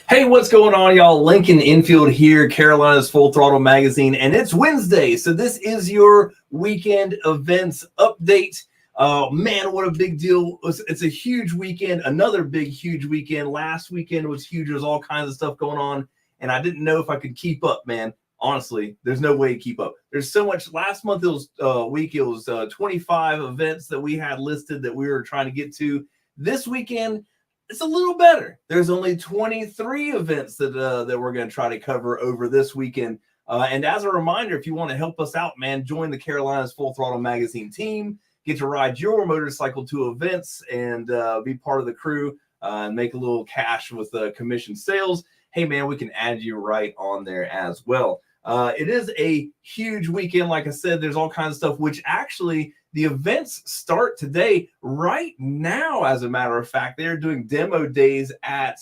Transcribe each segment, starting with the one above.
Hey, what's going on, y'all? Lincoln Infield here, Carolina's Full Throttle Magazine, and it's Wednesday, so this is your weekend events update. Man, what a big deal. It's a huge weekend, another big, huge weekend. Last weekend was huge. There's all kinds of stuff going on, and I didn't know if I could keep up, man. Honestly, there's no way to keep up. There's so much. Last month, it was 25 events that we had listed that we were trying to get to. This weekend, it's a little better. There's only 23 events that we're going to try to cover over this weekend. And as a reminder, if you want to help us out, man, join the Carolina's Full Throttle Magazine team. Get to ride your motorcycle to events and be part of the crew and make a little cash with commission sales. Hey, man, we can add you right on there as well. It is a huge weekend. Like I said, there's all kinds of stuff, which actually the events start today, right now. As a matter of fact, they're doing demo days at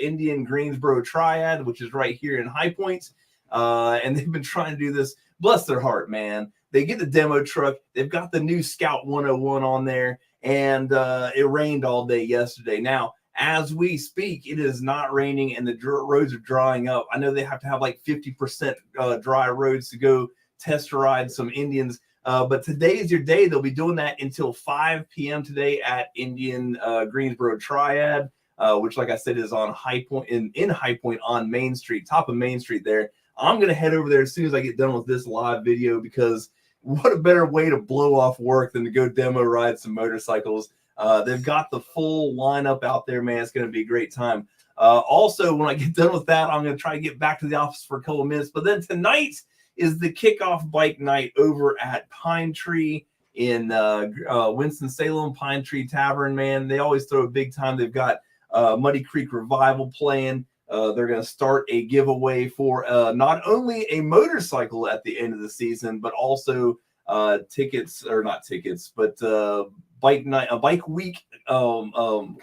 Indian Greensboro Triad, which is right here in High Point. And they've been trying to do this. Bless their heart, man. They get the demo truck. They've got the new Scout 101 on there, and it rained all day yesterday. Now, as we speak, it is not raining and the roads are drying up. I know they have to have like 50% dry roads to go test ride some Indians. But today is your day. They'll be doing that until 5 p.m. today at Indian Greensboro Triad, which, like I said, is on High Point in High Point on Main Street, top of Main Street there. I'm going to head over there as soon as I get done with this live video, because what a better way to blow off work than to go demo ride some motorcycles. They've got the full lineup out there, man. It's going to be a great time. Also, when I get done with that, I'm going to try to get back to the office for a couple of minutes. But then tonight is the kickoff bike night over at Pine Tree in Winston-Salem, Pine Tree Tavern, man. They always throw a big time. They've got Muddy Creek Revival playing. They're going to start a giveaway for not only a motorcycle at the end of the season, but also tickets, or not tickets, but bike night, a bike week. God,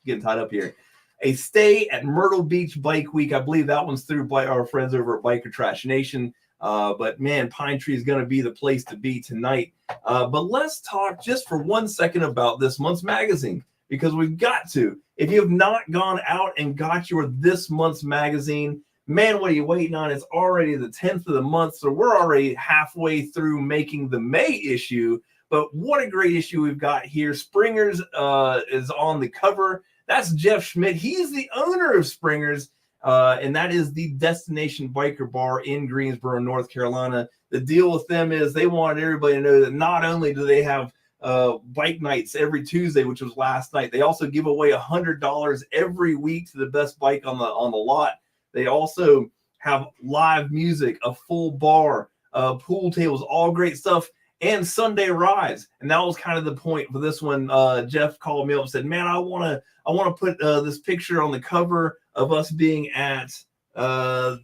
getting tied up here. A stay at Myrtle Beach Bike Week. I believe that one's through by our friends over at Biker Trash Nation. But man, Pine Tree is going to be the place to be tonight. But let's talk just for 1 second about this month's magazine, because we've got to. If you have not gone out and got your this month's magazine, man, what are you waiting on? It's already the 10th of the month, so we're already halfway through making the May issue. But what a great issue we've got here. Springer's is on the cover. That's Jeff Schmidt. He's the owner of Springer's. And that is the Destination Biker Bar in Greensboro, North Carolina. The deal with them is they wanted everybody to know that not only do they have bike nights every Tuesday, which was last night, they also give away $100 every week to the best bike on the lot. They also have live music, a full bar, pool tables, all great stuff, and Sunday rides. And that was kind of the point for this one. Jeff called me up and said, man, I want to put this picture on the cover of us being at the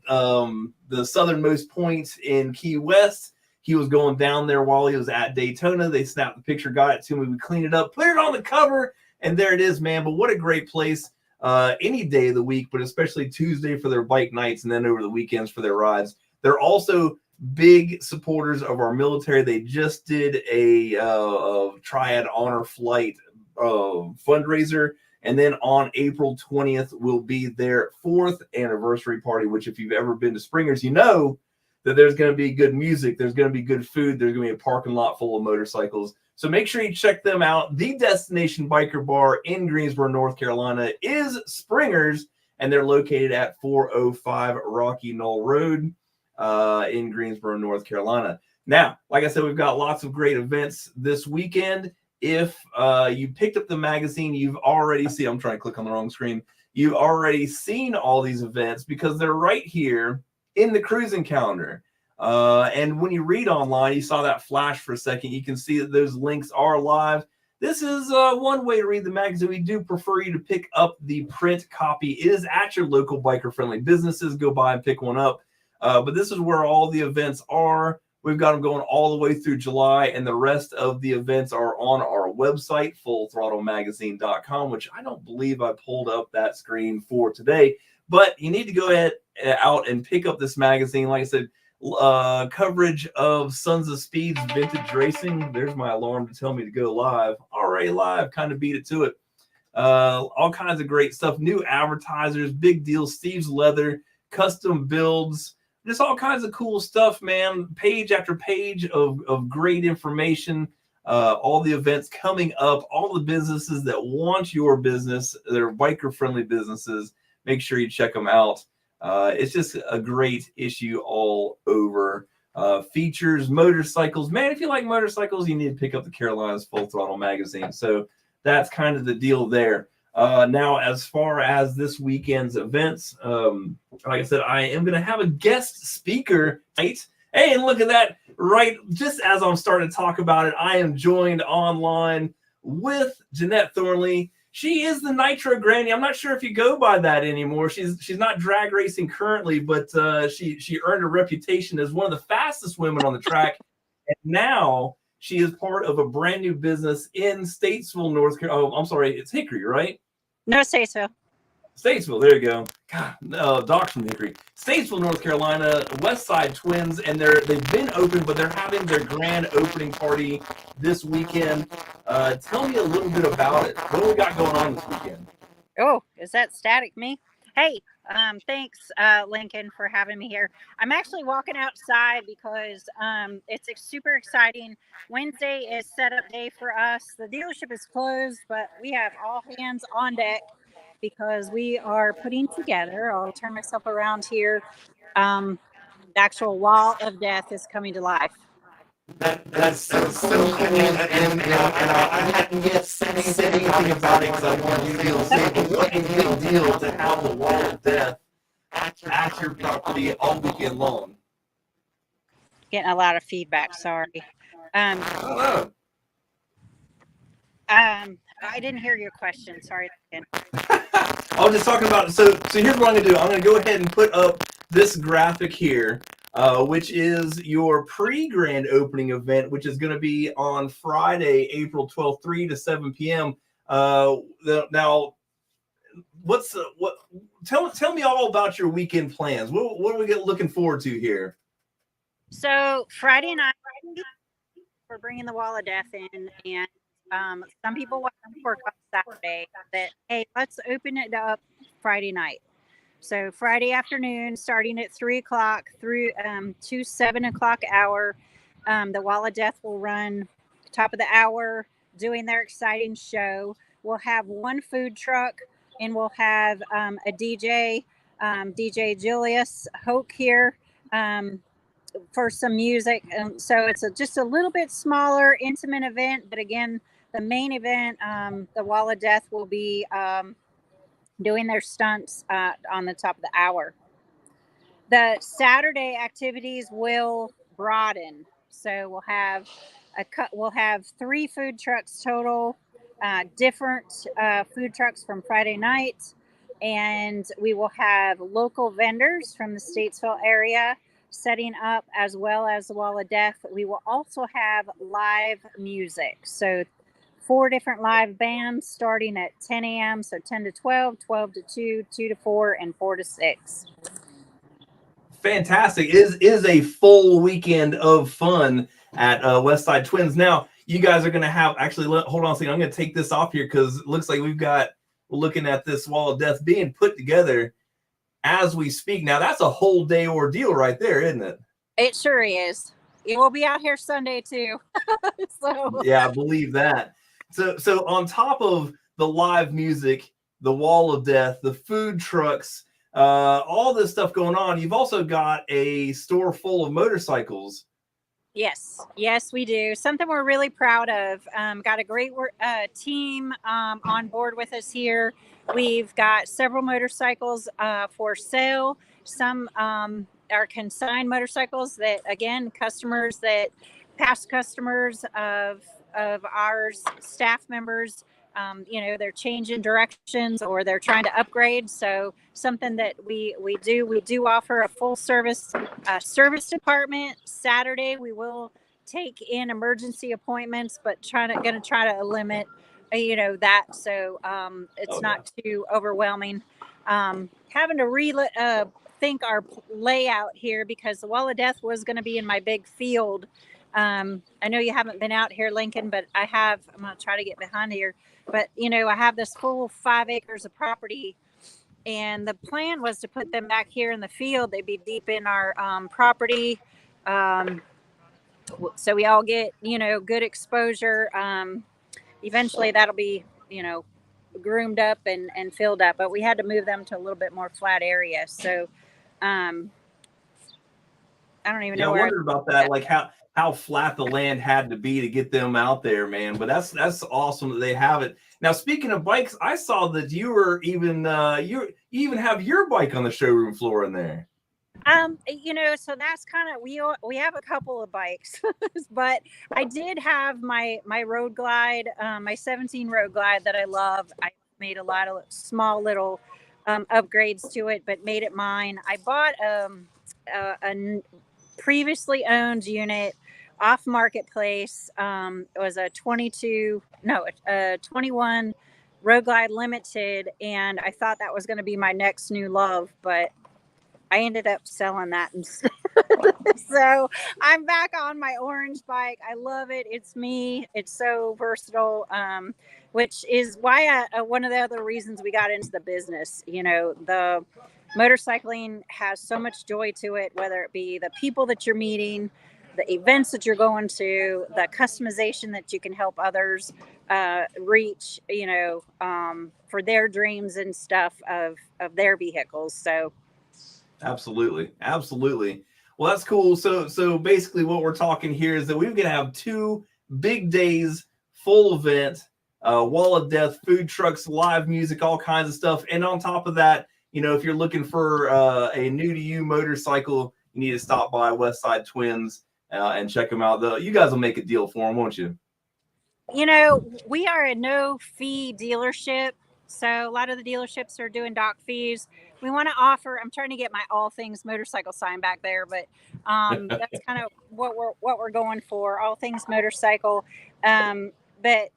southernmost point in Key West. He was going down there while he was at Daytona. They snapped the picture, got it to me. We cleaned it up, put it on the cover, and there it is, man. But what a great place any day of the week, but especially Tuesday for their bike nights and then over the weekends for their rides. They're also big supporters of our military. They just did a Triad Honor Flight fundraiser. And then on April 20th will be their 4th anniversary party, which if you've ever been to Springer's, you know that there's going to be good music. There's going to be good food. There's going to be a parking lot full of motorcycles. So make sure you check them out. The Destination Biker Bar in Greensboro, North Carolina is Springer's, and they're located at 405 Rocky Knoll Road in Greensboro, North Carolina. Now, like I said, we've got lots of great events this weekend. If you picked up the magazine, you've already seen, I'm trying to click on the wrong screen. You've already seen all these events because they're right here in the cruising calendar. And when you read online, you saw that flash for a second. You can see that those links are live. This is one way to read the magazine. We do prefer you to pick up the print copy. It is at your local biker-friendly businesses. Go by and pick one up. But this is where all the events are. We've got them going all the way through July, and the rest of the events are on our website, fullthrottlemagazine.com, which I don't believe I pulled up that screen for today. But you need to go ahead out and pick up this magazine. Like I said, coverage of Sons of Speed's vintage racing. There's my alarm to tell me to go live. Already live, kind of beat it to it. all kinds of great stuff, new advertisers, big deal, Steve's Leather, custom builds, just all kinds of cool stuff, man. Page after page of great information, all the events coming up, all the businesses that want your business, they're biker friendly businesses. Make sure you check them out. It's just a great issue all over. Features, motorcycles. Man, if you like motorcycles, you need to pick up the Carolinas Full Throttle magazine. So that's kind of the deal there. Now, as far as this weekend's events, like I said, I am going to have a guest speaker tonight. Hey, and look at that. Right, just as I'm starting to talk about it, I am joined online with Janette Thornley. She is the Nitro Granny. I'm not sure if you go by that anymore. She's not drag racing currently, but she earned a reputation as one of the fastest women on the track. And now she is part of a brand new business in Statesville, North Carolina. Oh, I'm sorry, it's Hickory, right? No, Statesville. Statesville, there you go. God, no, Doc's from Hickory. Statesville, North Carolina, Westside Twins, and they've been open, but they're having their grand opening party this weekend. Tell me a little bit about it. What do we got going on this weekend? Oh, is that static me? Hey, thanks, Lincoln, for having me here. I'm actually walking outside because it's super exciting. Wednesday is setup day for us. The dealership is closed, but we have all hands on deck because we are putting together, I'll turn myself around here, the actual wall of death is coming to life. That's so cool, and I hadn't yet said anything about it because I wanted you to be able to say, but what a big deal to have the wall of death at your property all weekend long. Getting a lot of feedback, sorry. Hello. I didn't hear your question, sorry. I was just talking about, so here's what I'm going to do. I'm going to go ahead and put up this graphic here, which is your pre-grand opening event, which is going to be on Friday, April 12th, 3 to 7 p.m. Now, tell me all about your weekend plans. What are we looking forward to here? So Friday night, we're bringing the wall of death in, and some people want to work on Saturday that, hey, let's open it up Friday night. So Friday afternoon, starting at 3 o'clock through to 7 o'clock hour, the wall of death will run top of the hour doing their exciting show. We'll have one food truck, and we'll have a DJ, DJ Julius Hoke here, for some music. So it's just a little bit smaller, intimate event. But again, the main event, the wall of death will be doing their stunts on the top of the hour. The Saturday activities will broaden. So we'll have 3 food trucks total, different food trucks from Friday night. And we will have local vendors from the Statesville area setting up, as well as the wall of death. We will also have live music. So 4 different live bands starting at 10 a.m. So 10 to 12, 12 to 2, 2 to 4, and 4 to 6. Fantastic. It is a full weekend of fun at Westside Twins. Now, you guys are going to have, actually, hold on a second. I'm going to take this off here because it looks like we're looking at this wall of death being put together as we speak. Now, that's a whole day ordeal right there, isn't it? It sure is. It will be out here Sunday too. So yeah, I believe that. So on top of the live music, the wall of death, the food trucks, all this stuff going on, you've also got a store full of motorcycles. Yes, we do. Something we're really proud of. Got a great team on board with us here. We've got several motorcycles for sale. Some are consigned motorcycles that, again, past customers of ours, staff members, they're changing directions or they're trying to upgrade. So something that we do offer a full service department. Saturday we will take in emergency appointments, but gonna try to limit that, so it's not too overwhelming. Having to think our layout here because the wall of death was going to be in my big field. I know you haven't been out here, Lincoln, but I have. I'm going to try to get behind here. But I have this full 5 acres of property, and the plan was to put them back here in the field. They'd be deep in our property, so we all get good exposure. Eventually, that'll be groomed up and filled up. But we had to move them to a little bit more flat area. So um, I don't even Yeah, know I where. wondered about that, like how flat the land had to be to get them out there, man. But that's awesome that they have it. Now, speaking of bikes, I saw that you were even you even have your bike on the showroom floor in there. So that's kind of we have a couple of bikes, but I did have my road glide, my 17 road glide that I love. I made a lot of small little upgrades to it, but made it mine. I bought a previously owned unit off marketplace. It was a 21 road glide limited, and I thought that was going to be my next new love, but I ended up selling that instead. So I'm back on my orange bike. I love it. It's me. It's so versatile, which is why one of the other reasons we got into the business. The motorcycling has so much joy to it, whether it be the people that you're meeting, the events that you're going to, the customization that you can help others reach, for their dreams and stuff of their vehicles. So Absolutely. Well, that's cool. So basically what we're talking here is that we're going to have 2 big days, full event, wall of death, food trucks, live music, all kinds of stuff. And on top of that, if you're looking for a new to you motorcycle, you need to stop by Westside Twins and check them out. You guys will make a deal for them, won't you? We are a no fee dealership. So a lot of the dealerships are doing dock fees. We want to offer. I'm trying to get my all things motorcycle sign back there, but that's kind of what we're going for. All things motorcycle, but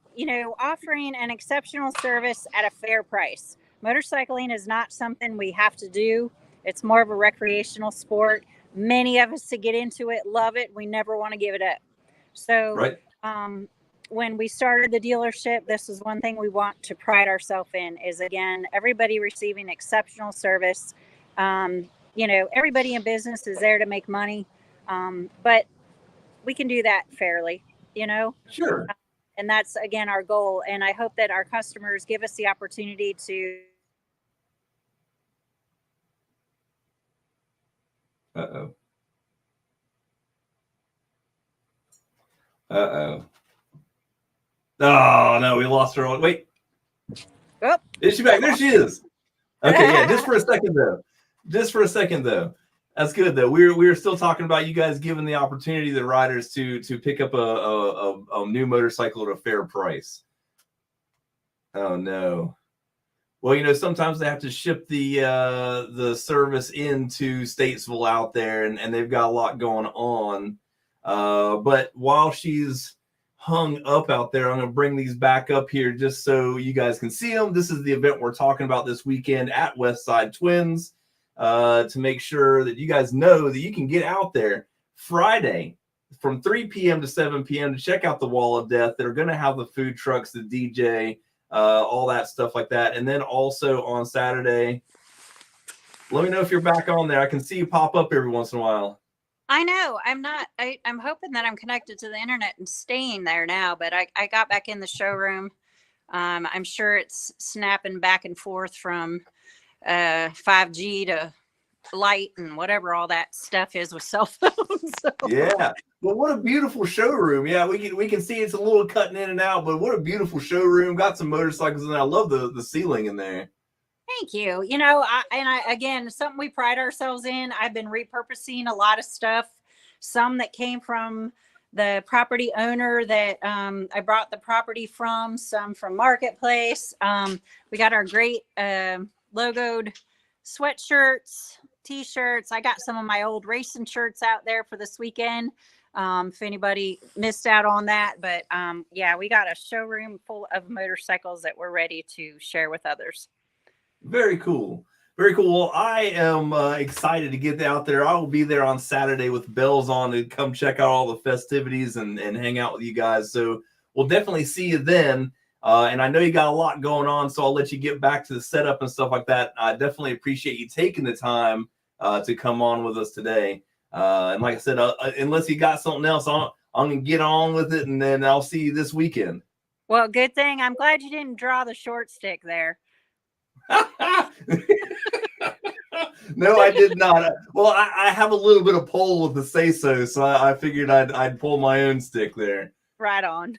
offering an exceptional service at a fair price. Motorcycling is not something we have to do. It's more of a recreational sport. Many of us to get into it love it. We never want to give it up. So. Right. When we started the dealership, this is one thing we want to pride ourselves in is, again, everybody receiving exceptional service. Everybody in business is there to make money, but we can do that fairly, Sure. And that's, again, our goal. And I hope that our customers give us the opportunity to. Uh-oh. Uh-oh. Oh, no, we lost her. Wait. Oh. Is she back? There she is. Okay, yeah, just for a second, though. That's good, though. We're still talking about you guys giving the opportunity to the riders to pick up a new motorcycle at a fair price. Oh, no. Well, sometimes they have to ship the service into Statesville out there, and they've got a lot going on. But while she's hung up out there, I'm going to bring these back up here just so you guys can see them. This is the event we're talking about this weekend at Westside Twins, to make sure that you guys know that you can get out there Friday from 3 p.m. to 7 p.m. to check out the Wall of Death. They're going to have the food trucks, the DJ, all that stuff like that. And then also on Saturday, let me know if you're back on there. I can see you pop up every once in a while. I know. I'm hoping that I'm connected to the internet and staying there now, but I got back in the showroom. I'm sure it's snapping back and forth from 5G to light and whatever all that stuff is with cell phones. So. Yeah. Well, what a beautiful showroom. Yeah, we can see it's a little cutting in and out, but what a beautiful showroom. Got some motorcycles in there. I love the ceiling in there. Thank you. Again, something we pride ourselves in. I've been repurposing a lot of stuff, some that came from the property owner that I brought the property from, some from Marketplace. We got our great logoed sweatshirts, t-shirts. I got some of my old racing shirts out there for this weekend. If anybody missed out on that, but yeah, we got a showroom full of motorcycles that we're ready to share with others. Very cool. Well, I am excited to get out there. I will be there on Saturday with bells on to come check out all the festivities and hang out with you guys. So we'll definitely see you then. And I know you got a lot going on, so I'll let you get back to the setup and stuff like that. I definitely appreciate you taking the time to come on with us today. And like I said, unless you got something else, I'm going to get on with it, and then I'll see you this weekend. Well, good thing. I'm glad you didn't draw the short stick there. No, I did not. Well, I have a little bit of pull with the say-so, so I figured I'd pull my own stick there. Right on.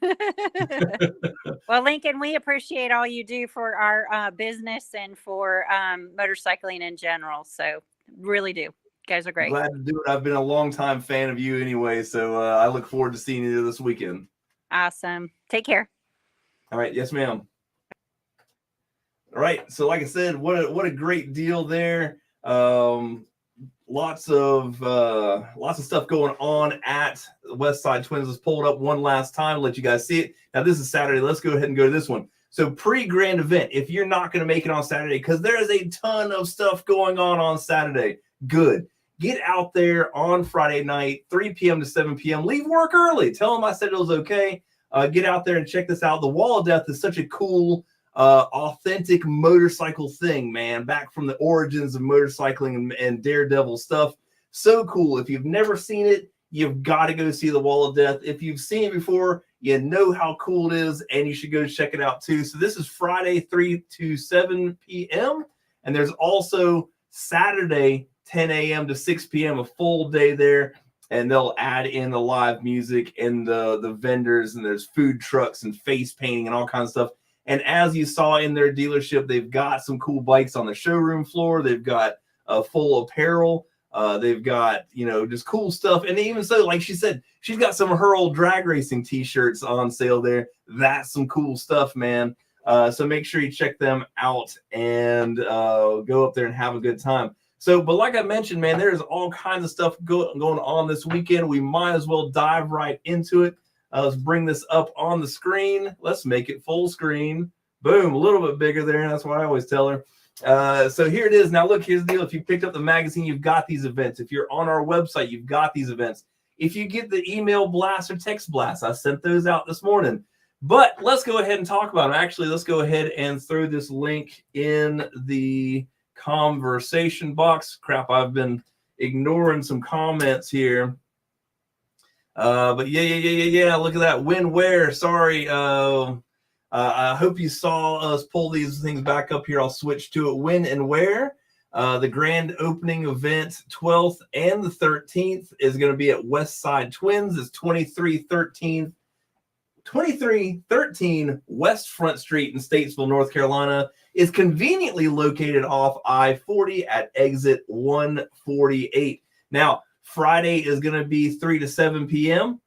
Well, Lincoln, we appreciate all you do for our business and for motorcycling in general. So really do. You guys are great. Glad to do it. I've been a long-time fan of you anyway, so I look forward to seeing you this weekend. Awesome. Take care. All right. Yes, ma'am. All right. So like I said, what a great deal there. Lots of stuff going on at the Westside Twins. Let's pull it up one last time, let you guys see it. Now this is Saturday. Let's go ahead and go to this one. So pre-grand event, if you're not going to make it on Saturday, because there is a ton of stuff going on Saturday, good. Get out there on Friday night, 3 p.m. to 7 p.m. Leave work early. Tell them I said it was okay. Get out there and check this out. The Wall of Death is such a cool, authentic motorcycle thing, man. Back from the origins of motorcycling and daredevil stuff. So cool. If you've never seen it, you've got to go see the Wall of Death. If you've seen it before, you know how cool it is, and you should go check it out too. So this is Friday, 3 to 7 p.m. And there's also Saturday, 10 a.m. to 6 p.m., a full day there. And they'll add in the live music and the vendors, and there's food trucks and face painting and all kinds of stuff. And as you saw in their dealership, they've got some cool bikes on the showroom floor. They've got full apparel. They've got, just cool stuff. And even so, like she said, she's got some of her old drag racing t-shirts on sale there. That's some cool stuff, man. So make sure you check them out and go up there and have a good time. So, but like I mentioned, man, there's all kinds of stuff going on this weekend. We might as well dive right into it. Let's bring this up on the screen. Let's make it full screen. Boom, a little bit bigger there. That's what I always tell her. So here it is. Now, look, here's the deal. If you picked up the magazine, you've got these events. If you're on our website, you've got these events. If you get the email blast or text blast, I sent those out this morning. But let's go ahead and talk about them. Actually, let's go ahead and throw this link in the conversation box. Crap, I've been ignoring some comments here. But yeah. Look at that. When, where? Sorry. I hope you saw us pull these things back up here. I'll switch to it. When and where? The grand opening event, 12th and the 13th, is going to be at Westside Twins. It's 2313 West Front Street in Statesville, North Carolina. Is conveniently located off I-40 at exit 148. Now, Friday is going to be 3 to 7 p.m.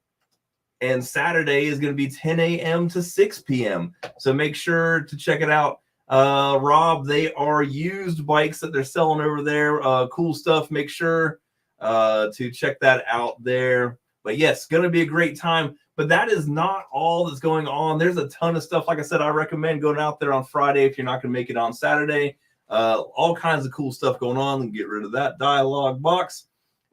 and Saturday is going to be 10 a.m. to 6 p.m. So make sure to check it out. Rob, they are used bikes that they're selling over there. Cool stuff. Make sure to check that out there. But yes, going to be a great time. But that is not all that's going on. There's a ton of stuff. Like I said, I recommend going out there on Friday if you're not going to make it on Saturday. All kinds of cool stuff going on. And get rid of that dialogue box.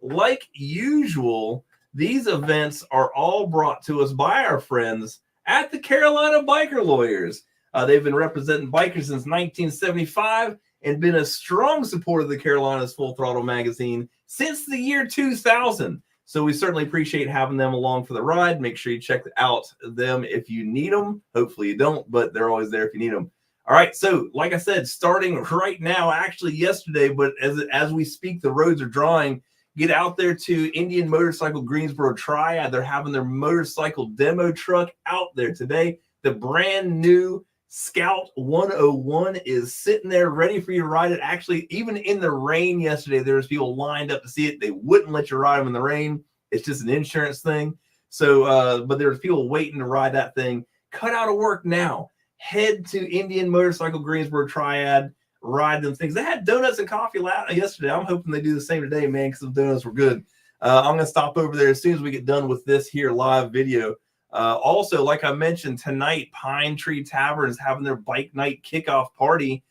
Like usual, these events are all brought to us by our friends at the Carolina Biker Lawyers. They've been representing bikers since 1975 and been a strong supporter of the Carolinas Full Throttle magazine since the year 2000. So we certainly appreciate having them along for the ride. Make sure you check out them if you need them. Hopefully you don't, but they're always there if you need them. All right, so like I said, starting right now, actually yesterday, but as we speak, the roads are drawing. Get out there to Indian Motorcycle Greensboro Triad. They're having their motorcycle demo truck out there today. The brand new Scout 101 is sitting there ready for you to ride it. Actually, even in the rain yesterday, there was people lined up to see it. They wouldn't let you ride them in the rain. It's just an insurance thing. So, but there's people waiting to ride that thing. Cut out of work now. Head to Indian Motorcycle Greensboro Triad. Ride them things. They had donuts and coffee yesterday. I'm hoping they do the same today, man, because the donuts were good. I'm going to stop over there as soon as we get done with this here live video. Also, like I mentioned, tonight, Pine Tree Tavern is having their bike night kickoff party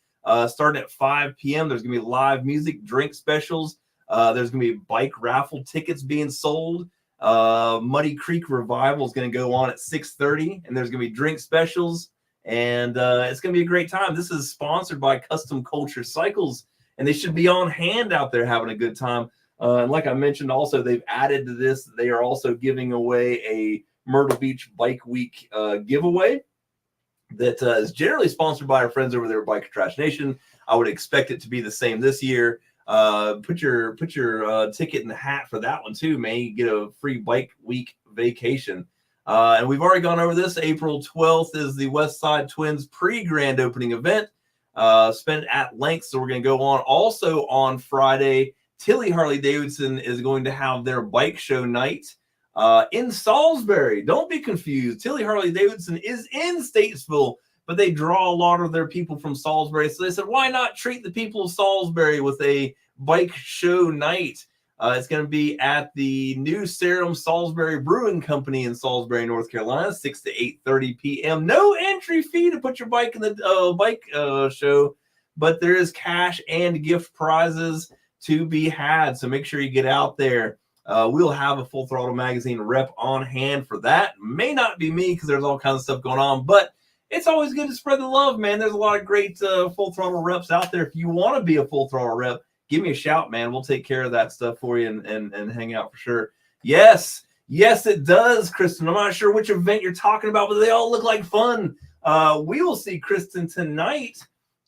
starting at 5 p.m. There's going to be live music, drink specials. There's going to be bike raffle tickets being sold. Muddy Creek Revival is going to go on at 6:30, and there's going to be drink specials. and it's going to be a great time. This is sponsored by Custom Culture Cycles, and they should be on hand out there having a good time. And like I mentioned, also, they've added to this. They are also giving away a Myrtle Beach Bike Week giveaway that is generally sponsored by our friends over there at Biker Trash Nation. I would expect it to be the same this year. Put your ticket in the hat for that one too, man. You get a free Bike Week vacation. And we've already gone over this. April 12th is the Westside Twins pre-grand opening event. Spent at length, so we're going to go on. Also on Friday, Tilly Harley-Davidson is going to have their bike show night in Salisbury. Don't be confused. Tilly Harley-Davidson is in Statesville, but they draw a lot of their people from Salisbury. So they said, why not treat the people of Salisbury with a bike show night? It's going to be at the New Sarum Salisbury Brewing Company in Salisbury, North Carolina, 6 to 8:30 p.m. No entry fee to put your bike in the bike show, but there is cash and gift prizes to be had. So make sure you get out there. We'll have a Full Throttle Magazine rep on hand for that. May not be me because there's all kinds of stuff going on, but it's always good to spread the love, man. There's a lot of great Full Throttle reps out there. If you want to be a Full Throttle rep, give me a shout, man. We'll take care of that stuff for you and hang out for sure. Yes, it does, Kristen. I'm not sure which event you're talking about, but they all look like fun. We will see Kristen tonight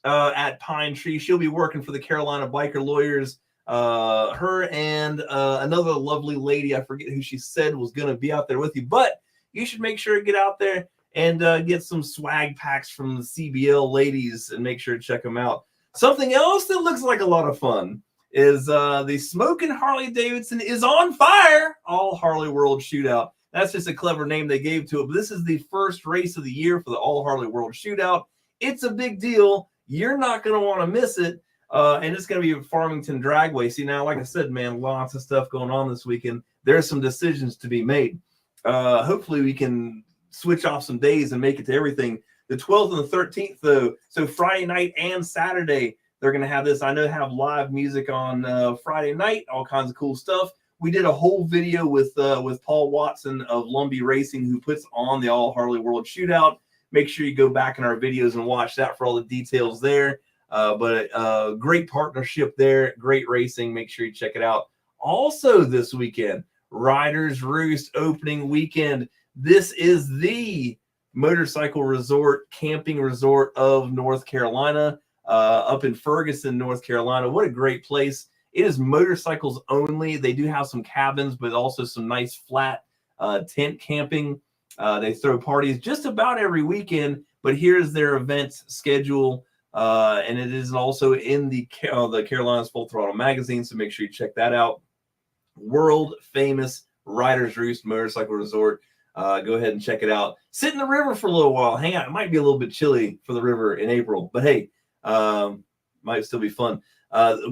at Pine Tree. She'll be working for the Carolina Biker Lawyers. Her and another lovely lady, I forget who she said was going to be out there with you, but you should make sure to get out there and get some swag packs from the CBL ladies and make sure to check them out. Something else that looks like a lot of fun is the Smokin' Harley-Davidson is on fire All Harley World Shootout. That's just a clever name they gave to it, but this is the first race of the year for the All Harley World Shootout. It's a big deal. You're not going to want to miss it. And it's going to be at Farmington Dragway. See, now, like I said, man, lots of stuff going on this weekend. There's some decisions to be made. Hopefully we can switch off some days and make it to everything. The 12th and the 13th, though, so Friday night and Saturday, they're going to have this. I know they have live music on Friday night, all kinds of cool stuff. We did a whole video with Paul Watson of Lumbee Racing, who puts on the All Harley World Shootout. Make sure you go back in our videos and watch that for all the details there. But great partnership there, great racing. Make sure you check it out. Also this weekend, Riders Roost opening weekend. This is the motorcycle resort, camping resort of North Carolina, up in Ferguson, North Carolina. What a great place. It is motorcycles only. They do have some cabins, but also some nice flat tent camping. They throw parties just about every weekend, but here's their event schedule. And it is also in the Carolinas Full Throttle magazine, so make sure you check that out. World famous Riders Roost Motorcycle Resort. Go ahead and check it out. Sit in the river for a little while. Hang out. It might be a little bit chilly for the river in April, but hey, might still be fun.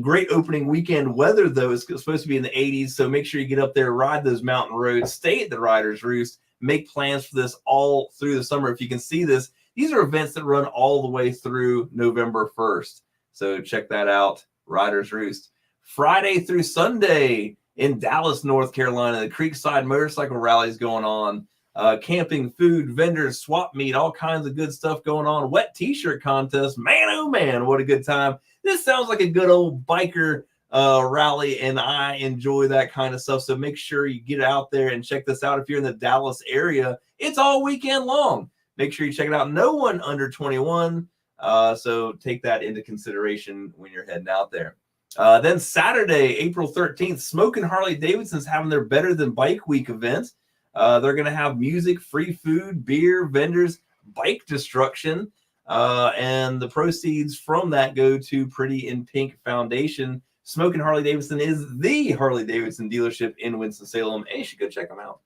Great opening weekend weather, though. It's supposed to be in the 80s, so make sure you get up there, ride those mountain roads, stay at the Riders Roost, make plans for this all through the summer. If you can see this, these are events that run all the way through November 1st. So check that out, Riders Roost. Friday through Sunday in Dallas, North Carolina, the Creekside Motorcycle Rally is going on. Camping, food, vendors, swap meet, all kinds of good stuff going on. Wet t-shirt contest. Man, oh man, what a good time. This sounds like a good old biker rally, and I enjoy that kind of stuff. So make sure you get out there and check this out. If you're in the Dallas area, it's all weekend long. Make sure you check it out. No one under 21. So take that into consideration when you're heading out there. Then Saturday, April 13th, Smokin' Harley-Davidson's having their Better Than Bike Week event. They're going to have music, free food, beer, vendors, bike destruction. And the proceeds from that go to Pretty in Pink Foundation. Smokin' Harley-Davidson is the Harley-Davidson dealership in Winston-Salem, and you should go check them out.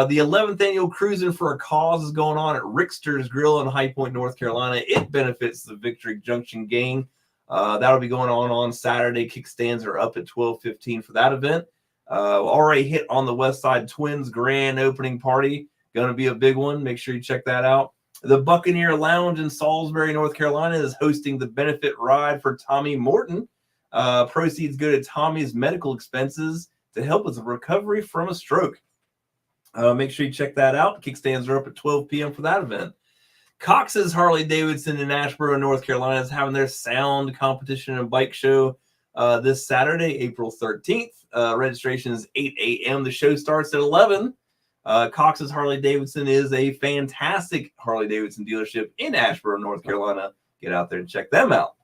The 11th annual Cruising for a Cause is going on at Rickster's Grill in High Point, North Carolina. It benefits the Victory Junction gang. That'll be going on Saturday. Kickstands are up at 12:15 for that event. Already hit on the Westside Twins grand opening party. Going to be a big one. Make sure you check that out. The Buccaneer Lounge in Salisbury, North Carolina is hosting the benefit ride for Tommy Morton. Proceeds go to Tommy's medical expenses to help with the recovery from a stroke. Make sure you check that out. Kickstands are up at 12 p.m. for that event. Cox's Harley Davidson in Asheboro, North Carolina is having their sound competition and bike show this Saturday, April 13th. Registration is 8 a.m. The show starts at 11. Cox's Harley Davidson is a fantastic Harley Davidson dealership in Asheboro, North Carolina. Get out there and check them out.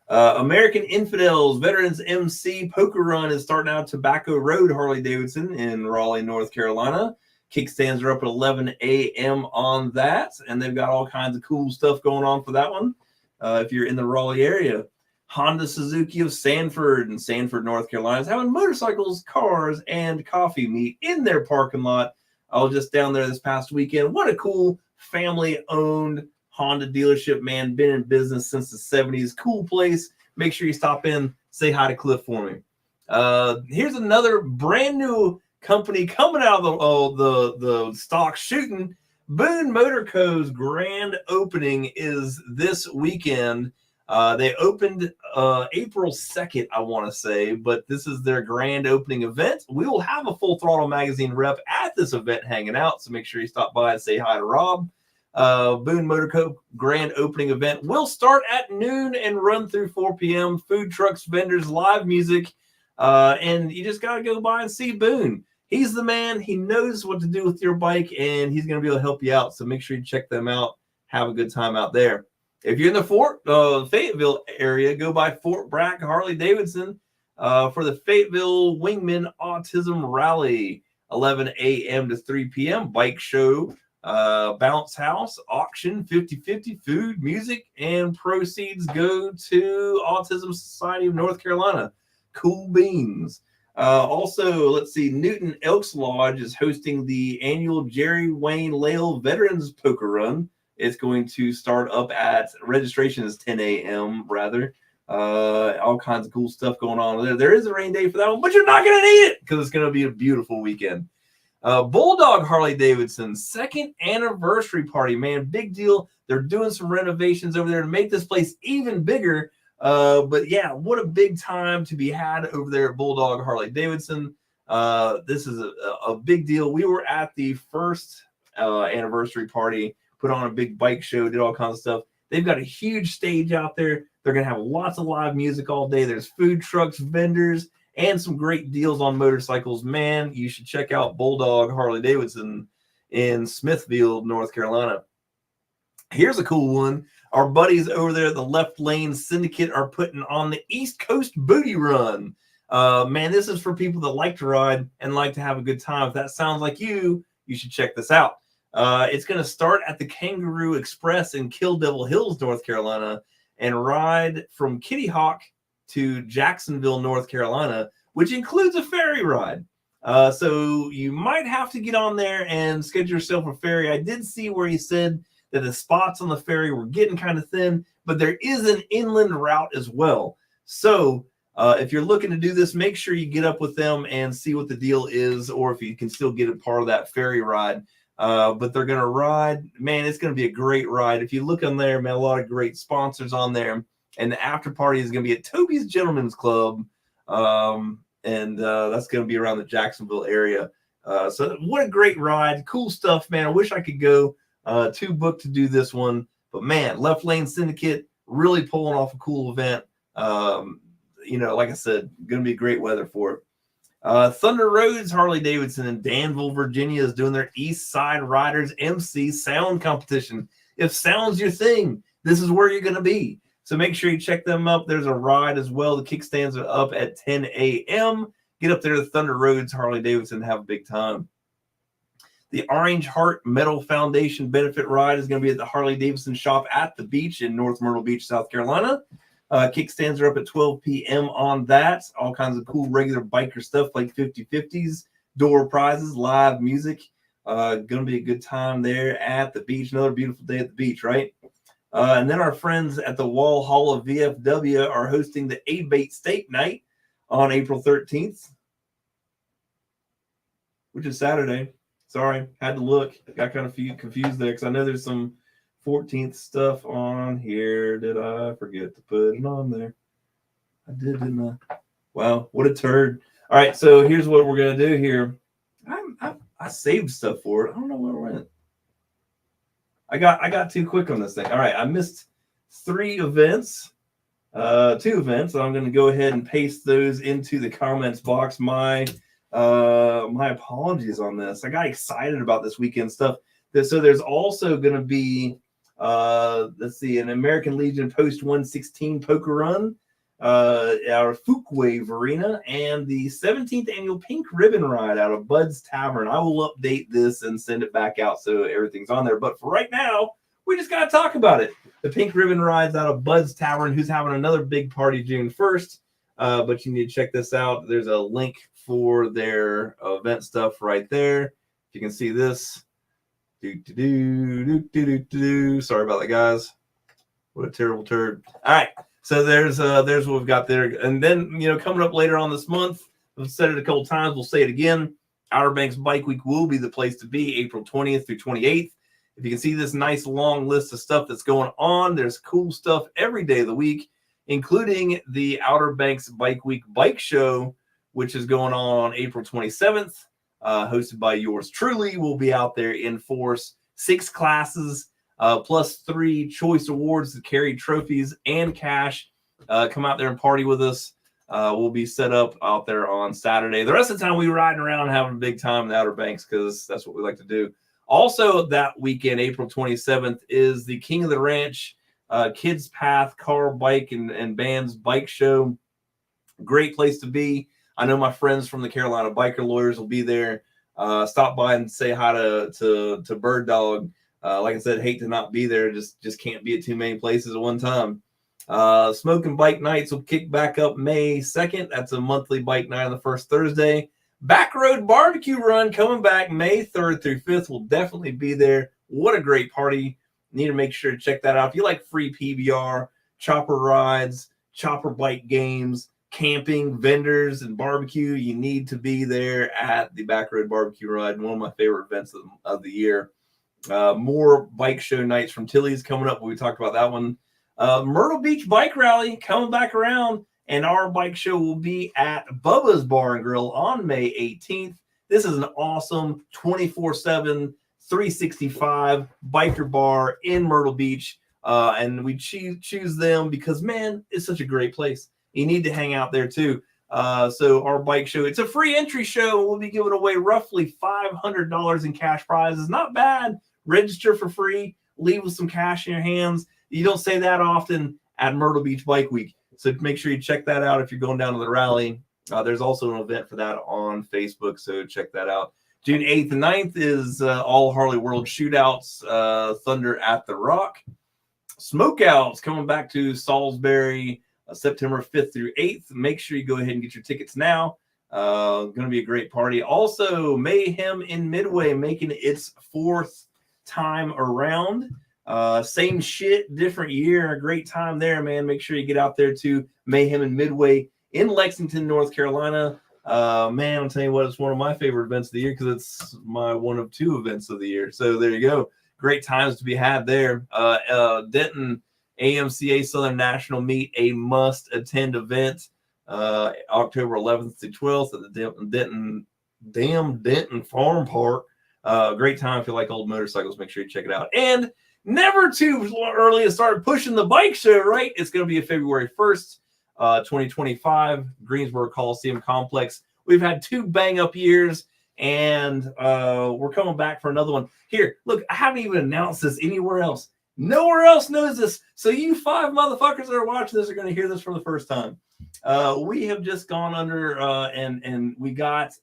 American Infidels Veterans MC Poker Run is starting out Tobacco Road Harley Davidson in Raleigh, North Carolina. Kickstands are up at 11 a.m. on that, and they've got all kinds of cool stuff going on for that one. If you're in the Raleigh area, Honda Suzuki of Sanford in Sanford, North Carolina is having motorcycles, cars, and coffee meet in their parking lot. I was just down there this past weekend. What a cool family-owned Honda dealership, man. Been in business since the 70s. Cool place. Make sure you stop in, say hi to Cliff for me. Here's another brand new company coming out of the stock shooting. Boone Motor Co.'s grand opening is this weekend. They opened April 2nd, I want to say, but this is their grand opening event. We will have a Full Throttle Magazine rep at this event hanging out, so make sure you stop by and say hi to Rob. Boone Motor Co. grand opening event will start at noon and run through 4 p.m. Food trucks, vendors, live music, and you just got to go by and see Boone. He's the man. He knows what to do with your bike, and he's going to be able to help you out. So make sure you check them out. Have a good time out there. If you're in the Fayetteville area, go by Fort Bragg Harley Davidson for the Fayetteville Wingman Autism Rally, 11 a.m. to 3 p.m. Bike show, bounce house, auction, 50-50, food, music, and proceeds go to Autism Society of North Carolina. Cool beans. Also, let's see, Newton Elks Lodge is hosting the annual Jerry Wayne Lale Veterans Poker Run. It's going to start up at, registration is 10 a.m. rather. All kinds of cool stuff going on there. There is a rain day for that one, but you're not going to need it because it's going to be a beautiful weekend. Bulldog Harley Davidson, second anniversary party, man, big deal. They're doing some renovations over there to make this place even bigger. But yeah, what a big time to be had over there at Bulldog Harley Davidson. This is a big deal. We were at the first anniversary party, put on a big bike show, did all kinds of stuff. They've got a huge stage out there. They're going to have lots of live music all day. There's food trucks, vendors, and some great deals on motorcycles. Man, you should check out Bulldog Harley Davidson in Smithfield, North Carolina. Here's a cool one. Our buddies over there at the Left Lane Syndicate are putting on the East Coast Booty Run. Man, this is for people that like to ride and like to have a good time. If that sounds like you, you should check this out. It's going to start at the Kangaroo Express in Kill Devil Hills, North Carolina, and ride from Kitty Hawk to Jacksonville, North Carolina, which includes a ferry ride. So you might have to get on there and schedule yourself a ferry. I did see where he said that the spots on the ferry were getting kind of thin, but there is an inland route as well. So if you're looking to do this, make sure you get up with them and see what the deal is, or if you can still get a part of that ferry ride. But they're going to ride. Man, it's going to be a great ride. If you look on there, man, a lot of great sponsors on there. And the after party is going to be at Toby's Gentlemen's Club. And that's going to be around the Jacksonville area. So what a great ride. Cool stuff, man. I wish I could go. Too booked to do this one. But, man, Left Lane Syndicate really pulling off a cool event. Like I said, going to be great weather for it. Thunder Roads Harley Davidson in Danville, Virginia is doing their East Side Riders MC sound competition. If sound's your thing, this is where you're going to be. So make sure you check them up. There's a ride as well. The kickstands are up at 10 a.m. Get up there to Thunder Roads Harley Davidson and have a big time. The Orange Heart Metal Foundation benefit ride is going to be at the Harley Davidson shop at the beach in North Myrtle Beach, South Carolina. Kickstands are up at 12 p.m. on that. All kinds of cool regular biker stuff like 50-50s, door prizes, live music. Going to be a good time there at the beach. Another beautiful day at the beach, right? And then our friends at the Wall Hall of VFW are hosting the A-Bait Steak Night on April 13th, which is Saturday. Sorry, had to look. Got kind of confused there because I know there's some 14th stuff on here. Did I forget to put it on there? I did, didn't I? Wow, what a turd. All right, so here's what we're going to do here. I saved stuff for it. I don't know where it went. I got too quick on this thing. All right, I missed 2 events. I'm going to go ahead and paste those into the comments box. My apologies on this. I got excited about this weekend stuff. So there's also going to be let's see, an American Legion Post 116 poker run, our Fuquay Arena, and the 17th annual Pink Ribbon Ride out of Bud's Tavern. I will update this and send it back out so everything's on there. But for right now, we just got to talk about it. The Pink Ribbon Ride's out of Bud's Tavern, who's having another big party June 1st. But you need to check this out. There's a link for their event stuff right there. If you can see this. Sorry about that, guys. What a terrible turd. All right. So there's what we've got there. And then, coming up later on this month, I've said it a couple times. We'll say it again. Outer Banks Bike Week will be the place to be, April 20th through 28th. If you can see this nice long list of stuff that's going on, there's cool stuff every day of the week, including the Outer Banks Bike Week Bike Show, which is going on April 27th, hosted by yours truly. We'll be out there in force, 6 classes, plus 3 choice awards that carry trophies and cash. Come out there and party with us. We'll be set up out there on Saturday. The rest of the time, we're riding around having a big time in the Outer Banks because that's what we like to do. Also, that weekend, April 27th, is the King of the Ranch Kids Path Car, Bike, and Bands Bike Show. Great place to be. I know my friends from the Carolina Biker Lawyers will be there. Stop by and say hi to Bird Dog. Like I said, hate to not be there. Just can't be at too many places at one time. Smoke and Bike Nights will kick back up May 2nd. That's a monthly bike night on the first Thursday. Back Road Barbecue Run coming back May 3rd through 5th. Will definitely be there. What a great party. Need to make sure to check that out. If you like free PBR, chopper rides, chopper bike games, camping, vendors, and barbecue, you need to be there at the Back Road Barbecue Ride, one of my favorite events of the year. More bike show nights from Tilly's coming up. We talked about that one. Myrtle Beach Bike Rally coming back around, and our bike show will be at Bubba's Bar and Grill on May 18th. This is an awesome 24/7, 365 biker bar in Myrtle Beach, and we choose them because, man, it's such a great place. You need to hang out there too. So our bike show, it's a free entry show. We'll be giving away roughly $500 in cash prizes. Not bad. Register for free. Leave with some cash in your hands. You don't say that often at Myrtle Beach Bike Week. So make sure you check that out if you're going down to the rally. There's also an event for that on Facebook, so check that out. June 8th and 9th is All Harley World Shootouts, Thunder at the Rock. Smokeouts coming back to Salisbury, September 5th through 8th. Make sure you go ahead and get your tickets now. Going to be a great party. Also, Mayhem in Midway making its 4th time around. Same shit, different year. A great time there, man. Make sure you get out there to Mayhem in Midway in Lexington, North Carolina. Man, I'm telling you what, it's one of my favorite events of the year because it's my one of 2 events of the year. So there you go. Great times to be had there. Denton AMCA Southern National Meet, a must-attend event, October 11th to 12th at the Denton Farm Park. Great time if you like old motorcycles. Make sure you check it out. And never too early to start pushing the bike show, right? It's going to be February 1st, 2025, Greensboro Coliseum Complex. We've had 2 bang-up years, and we're coming back for another one. Here, look, I haven't even announced this anywhere else. Nowhere else knows this. So you 5 motherfuckers that are watching this are going to hear this for the first time. We have just gone under and we got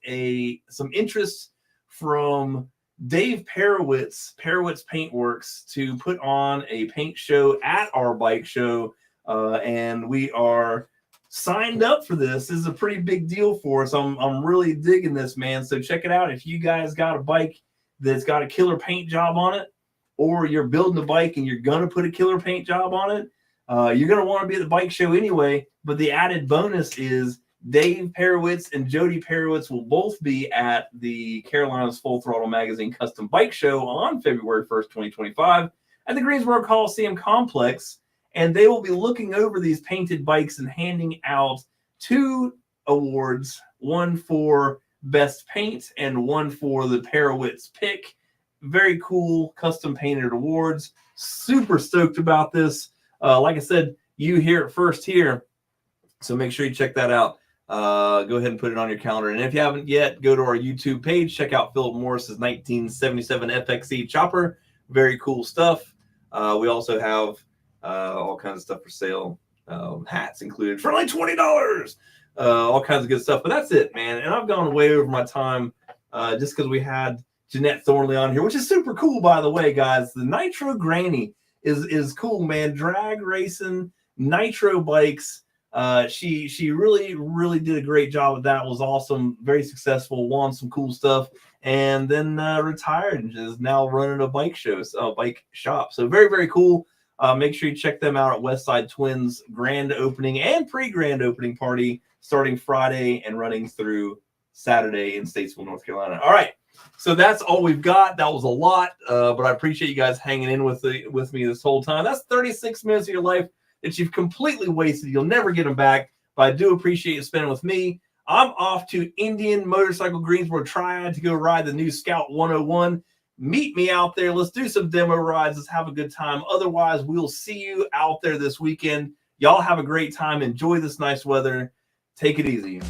some interest from Dave Perowitz Paintworks to put on a paint show at our bike show. And we are signed up for this. This is a pretty big deal for us. I'm really digging this, man. So check it out. If you guys got a bike that's got a killer paint job on it, or you're building a bike and you're going to put a killer paint job on it, you're going to want to be at the bike show anyway. But the added bonus is Dave Perowitz and Jody Perowitz will both be at the Carolina's Full Throttle Magazine Custom Bike Show on February 1st, 2025 at the Greensboro Coliseum Complex. And they will be looking over these painted bikes and handing out 2 awards, one for best paint and one for the Perowitz pick. very cool custom painted awards. Super stoked about this. Like I said, you hear it first here. So make sure you check that out. Go ahead and put it on your calendar. And if you haven't yet, go to our YouTube page. Check out Philip Morris's 1977 FXE chopper. Very cool stuff. We also have all kinds of stuff for sale. Hats included for like $20. All kinds of good stuff. But that's it, man. And I've gone way over my time just because we had Janette Thornley on here, which is super cool, by the way, guys. The Nitro Granny is cool, man. Drag racing, nitro bikes. She really did a great job with that. It was awesome, very successful, won some cool stuff, and then retired and is now running a bike shop. So very cool. Make sure you check them out at Westside Twins grand opening and pre-grand opening party starting Friday and running through Saturday in Statesville, North Carolina. All right, so that's all we've got. That was a lot, but I appreciate you guys hanging in with me this whole time. That's 36 minutes of your life that you've completely wasted. You'll never get them back, but I do appreciate you spending with me. I'm off to Indian Motorcycle Greensboro Triad to go ride the new Scout 101. Meet me out there. Let's do some demo rides. Let's have a good time. Otherwise, we'll see you out there this weekend. Y'all have a great time. Enjoy this nice weather. Take it easy.